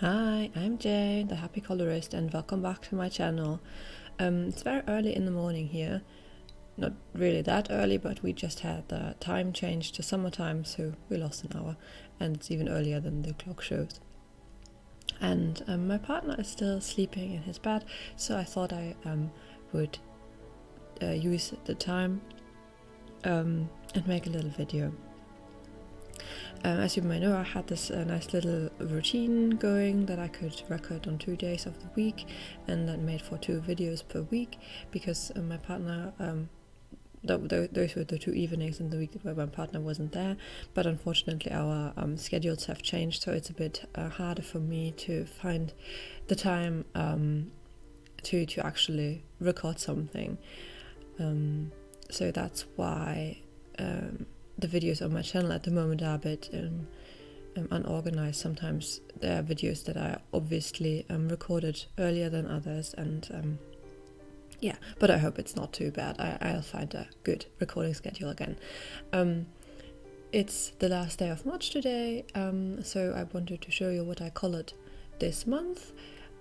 Hi, I'm Jane, the happy colorist, and welcome back to my channel. It's very early in the morning here. Not really that early, but we just had the time change to summertime, so we lost an hour, and it's even earlier than the clock shows. And my partner is still sleeping in his bed, so I thought I would use the time and make a little video. As you may know, I had this nice little routine going that I could record on 2 days of the week, and that made for 2 videos per week, because my partner, those were the 2 evenings in the week where my partner wasn't there, but unfortunately our schedules have changed, so it's a bit harder for me to find the time to actually record something. So that's why the videos on my channel at the moment are a bit unorganized. Sometimes there are videos that are obviously recorded earlier than others, and yeah, but I hope it's not too bad. I'll find a good recording schedule again. It's the last day of March today, so I wanted to show you what I colored this month.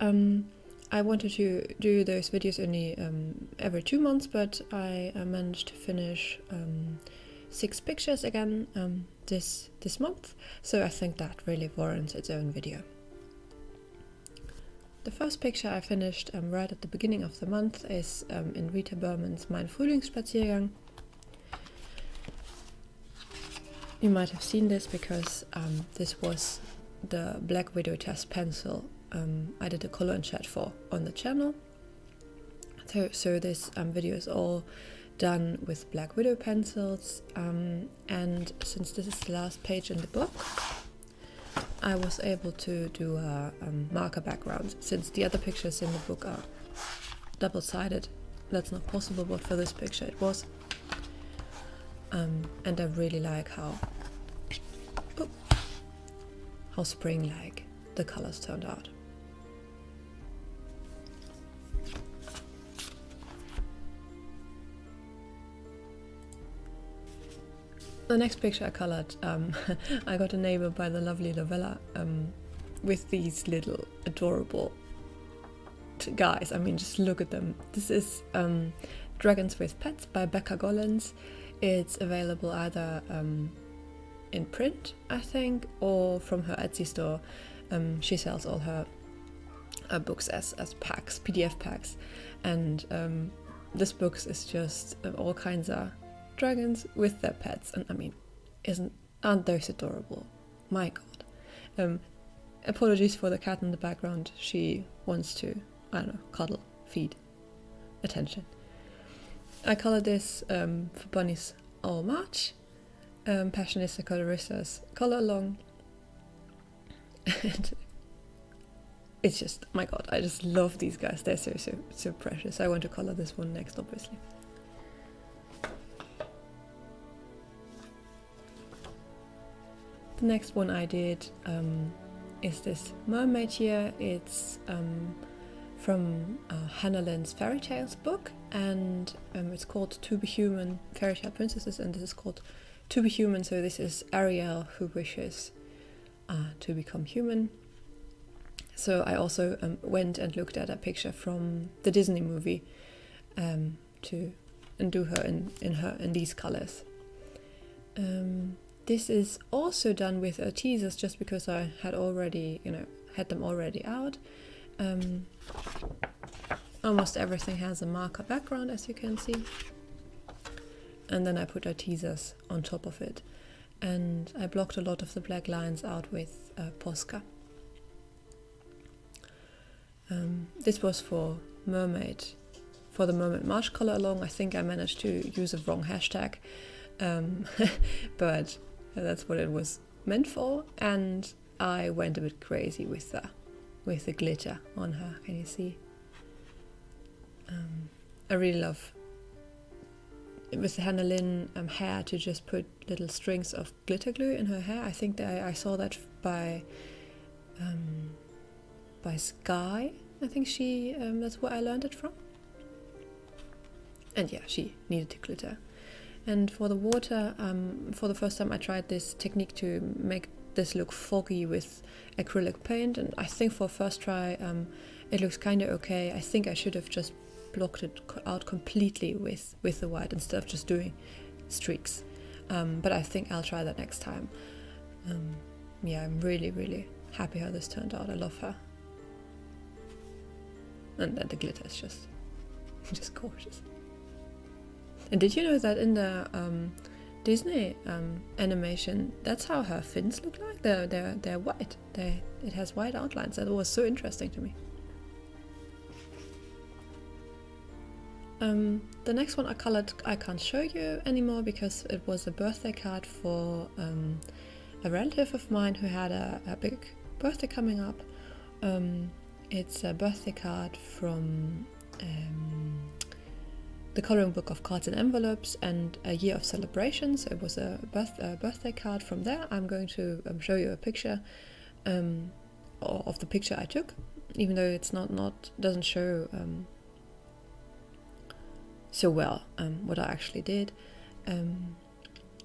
I wanted to do those videos only every 2 months, but I managed to finish 6 pictures again this month, so I think that really warrants its own video. The first picture I finished right at the beginning of the month is in Rita Berman's Frühlingsspaziergang. You might have seen this because this was the Black Widow test pencil I did a color and chat for on the channel. So this video is all done with Black Widow pencils, and since this is the last page in the book, I was able to do a marker background. Since the other pictures in the book are double-sided, that's not possible, but for this picture it was. And I really like how spring-like the colors turned out. The next picture I colored, I got a neighbor by the lovely novella with these little adorable guys. I mean, just look at them. This is Dragons with Pets by Becca Golins. It's available either in print, I think, or from her Etsy store. She sells all her books as packs, PDF packs, and this book is just all kinds of dragons with their pets, and I mean, aren't those adorable? My god. Apologies for the cat in the background. She wants to, I don't know, cuddle, feed, attention. I colored this for Bunny's All March, Passionista Coloristas color along, and it's just, my god, I just love these guys. They're so precious. I want to color this one next, obviously. The next one I did is this Mermaid here. It's from Hanna Lynn's Fairytales book, and it's called To Be Human, Fairytale Princesses, and this is called To Be Human, so this is Ariel who wishes to become human. So I also went and looked at a picture from the Disney movie and do her in these colors. This is also done with teasers, just because I had already, had them already out. Almost everything has a marker background, as you can see. And then I put teasers on top of it. And I blocked a lot of the black lines out with Posca. This was for Mermaid, for the Mermaid March color along. I think I managed to use a wrong hashtag, but that's what it was meant for, and I went a bit crazy with the glitter on her. Can you see? I really love with the Hanna Lynn hair to just put little strings of glitter glue in her hair. I think that I saw that by Sky. I think that's where I learned it from. And yeah, she needed to glitter. And for the water, for the first time I tried this technique to make this look foggy with acrylic paint, and I think for first try it looks kind of okay. I think I should have just blocked it out completely with the white instead of just doing streaks, but I think I'll try that next time. Yeah, I'm really happy how this turned out. I love her, and then the glitter is just gorgeous. And did you know that in the Disney animation, that's how her fins look like? They're white. It has white outlines. That was so interesting to me. The next one I colored, I can't show you anymore because it was a birthday card for a relative of mine who had a big birthday coming up. It's a birthday card from the coloring book of cards and envelopes and a year of celebrations. It was a birthday card from there. I'm going to show you a picture of the picture I took, even though it's doesn't show so well what I actually did.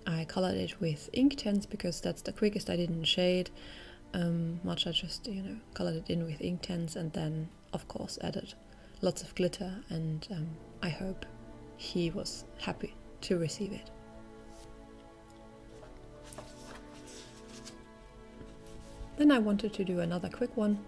I colored it with Inktense because that's the quickest. I didn't shade much. I just colored it in with Inktense and then of course added lots of glitter, and I hope he was happy to receive it. Then I wanted to do another quick one.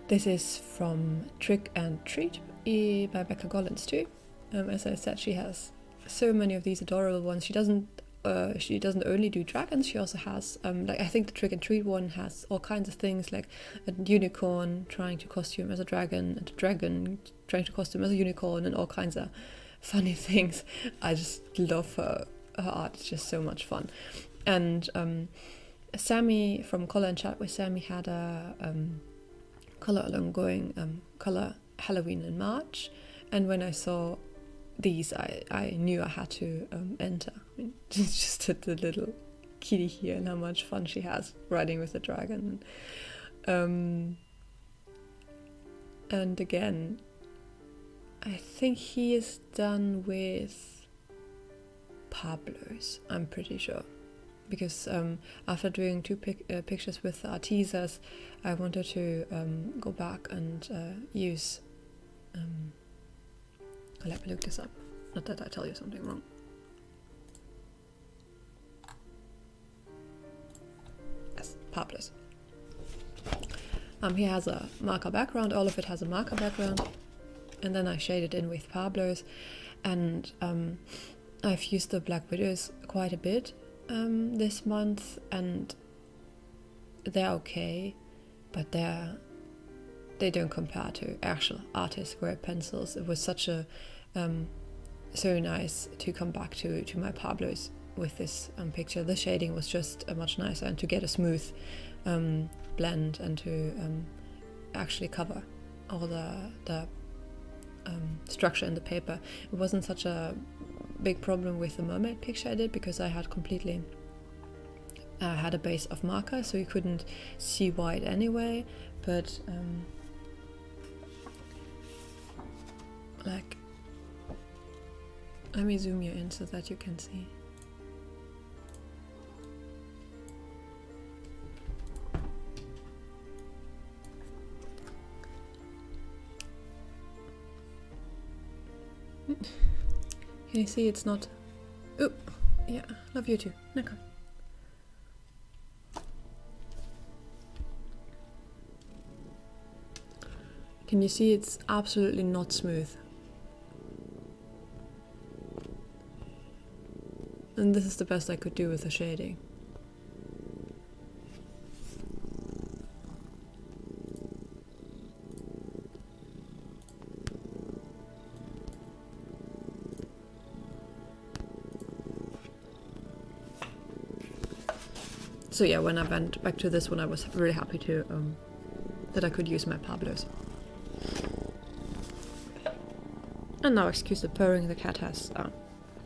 This is from Trick and Treat by Becca Golins too. As I said, she has so many of these adorable ones. She doesn't only do dragons, she also has I think the Trick and Treat one has all kinds of things, like a unicorn trying to costume as a dragon and a dragon trying to costume as a unicorn and all kinds of funny things. I just love her art. It's just so much fun. And Sammy from Color and Chat with Sammy had a color along going color Halloween in March, and when I saw these I knew I had to enter. I mean, just at the little kitty here and how much fun she has riding with the dragon. And again, I think he is done with Pablo's, I'm pretty sure, because after doing two pictures with Artisas, I wanted to go back and use let me look this up, not that I tell you something wrong. Yes, Pablo's. He has a marker background, all of it has a marker background, and then I shaded in with Pablo's, and I've used the Black Widows quite a bit this month, and they're okay, but they don't compare to actual artist grade pencils. It was such a so nice to come back to my Pablo's with this picture. The shading was just much nicer, and to get a smooth blend and to actually cover all the structure in the paper. It wasn't such a big problem with the mermaid picture I did because I had completely had a base of marker, so you couldn't see white anyway, but like, let me zoom you in so that you can see. Can you see it's not... Oh, yeah, love you too. No, come. Can you see it's absolutely not smooth? And this is the best I could do with the shading. So yeah, when I went back to this one, I was really happy to that I could use my Pablo's. And now, excuse the purring, the cat has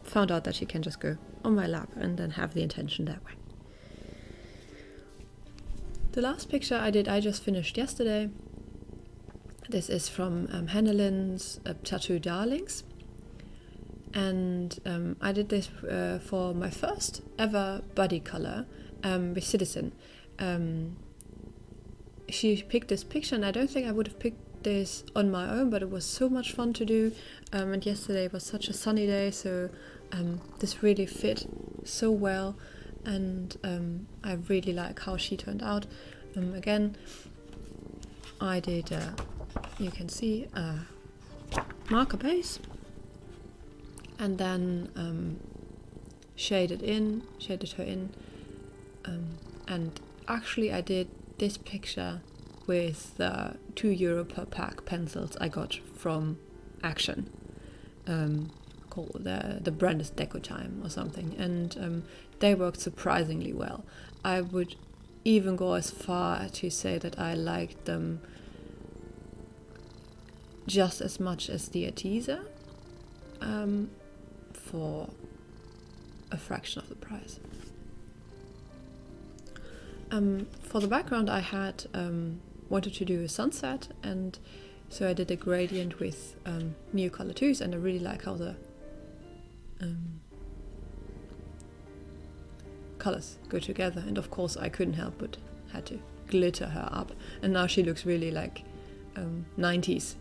found out that she can just go on my lap and then have the intention that way. The last picture I did, I just finished yesterday. This is from Hanna Lynn's Tattoo Darlings. And I did this for my first ever body color with Sidisen. She picked this picture, and I don't think I would have picked this on my own, but it was so much fun to do. And yesterday was such a sunny day, so this really fit so well, and I really like how she turned out. Again, I did, you can see, a marker base, and then shaded her in, and actually I did this picture with the €2 per pack pencils I got from Action, called the brand is Deco Time or something, and they worked surprisingly well. I would even go as far to say that I liked them just as much as the Arteza, for a fraction of the price. For the background, I had wanted to do a sunset, and so I did a gradient with New Color 2s, and I really like how the colors go together. And of course, I couldn't help but had to glitter her up, and now she looks really like 90s.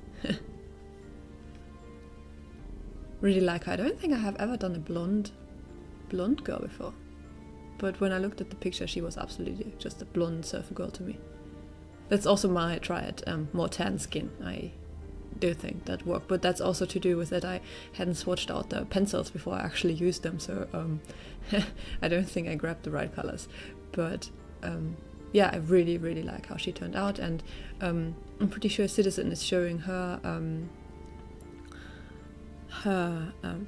Really like her. I don't think I have ever done a blonde girl before, but when I looked at the picture, she was absolutely just a blonde surfer girl to me. That's also my try at more tan skin. I do think that worked, but that's also to do with that I hadn't swatched out the pencils before I actually used them, so I don't think I grabbed the right colors. But yeah, I really like how she turned out, and I'm pretty sure Sidisen is showing her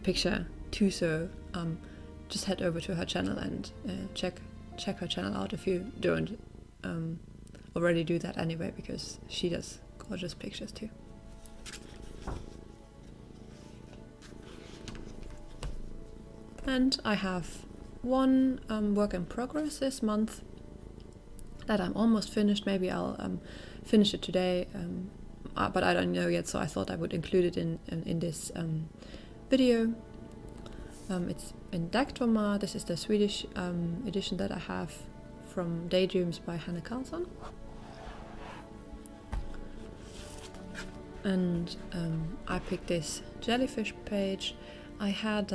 picture too, so just head over to her channel and check her channel out if you don't already do that anyway, because she does gorgeous pictures too. And I have one work in progress this month that I'm almost finished. Maybe I'll finish it today, but I don't know yet, so I thought I would include it in this video. It's in Dagdrömmar. This is the Swedish edition that I have from Daydreams by Hanna Karlzon. And I picked this jellyfish page. I had,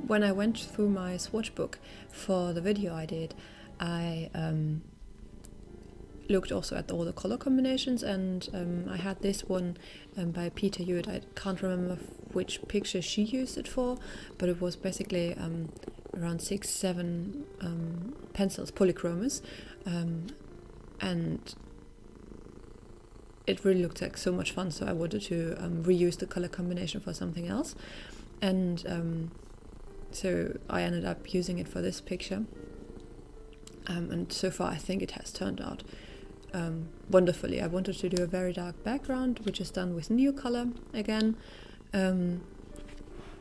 when I went through my swatch book for the video I did, I looked also at all the color combinations, and I had this one by Peter Hewitt. I can't remember which picture she used it for, but it was basically around 6-7 pencils, polychromos, and it really looked like so much fun, so I wanted to reuse the color combination for something else, and so I ended up using it for this picture, and so far I think it has turned out wonderfully. I wanted to do a very dark background, which is done with Neo Color again,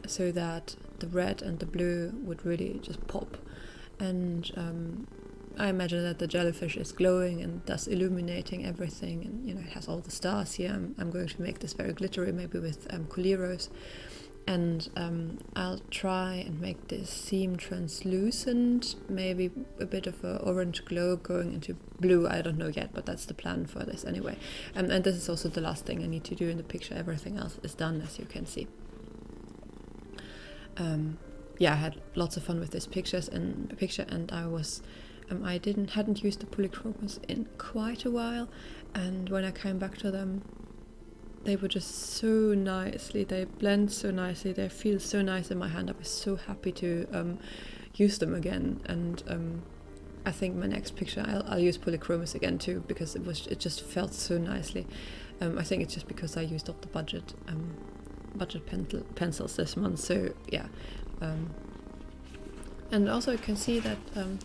so that the red and the blue would really just pop, and I imagine that the jellyfish is glowing and thus illuminating everything, and it has all the stars here. I'm going to make this very glittery, maybe with Coleros, and I'll try and make this seem translucent, maybe a bit of an orange glow going into blue. I don't know yet, but that's the plan for this anyway. And this is also the last thing I need to do in the picture. Everything else is done, as you can see. Yeah, I had lots of fun with this picture, and I was I hadn't used the polychromos in quite a while, and when I came back to them, they were just so nicely, they blend so nicely, they feel so nice in my hand. I was so happy to use them again, and I think my next picture I'll use polychromos again too, because it just felt so nicely. I think it's just because I used up the budget pencils this month, so yeah. And also you can see that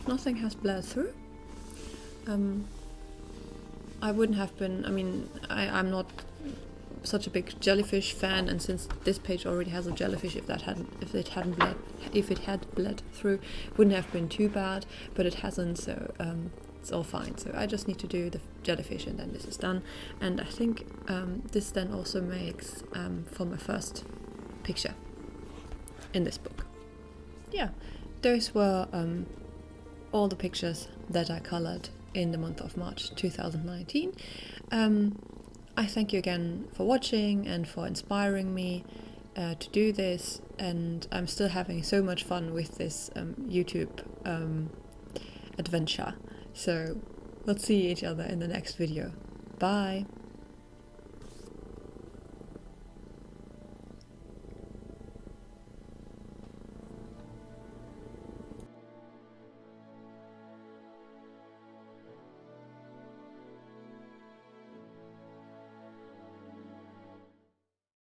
nothing has bled through. I wouldn't have been, I'm not such a big jellyfish fan, and since this page already has a jellyfish, if it had bled through, wouldn't have been too bad, but it hasn't, so it's all fine. So I just need to do the jellyfish and then this is done. And I think this then also makes for my first picture in this book. Yeah, those were all the pictures that I colored in the month of March 2019. I thank you again for watching and for inspiring me to do this, and I'm still having so much fun with this YouTube adventure. So we'll see each other in the next video. Bye!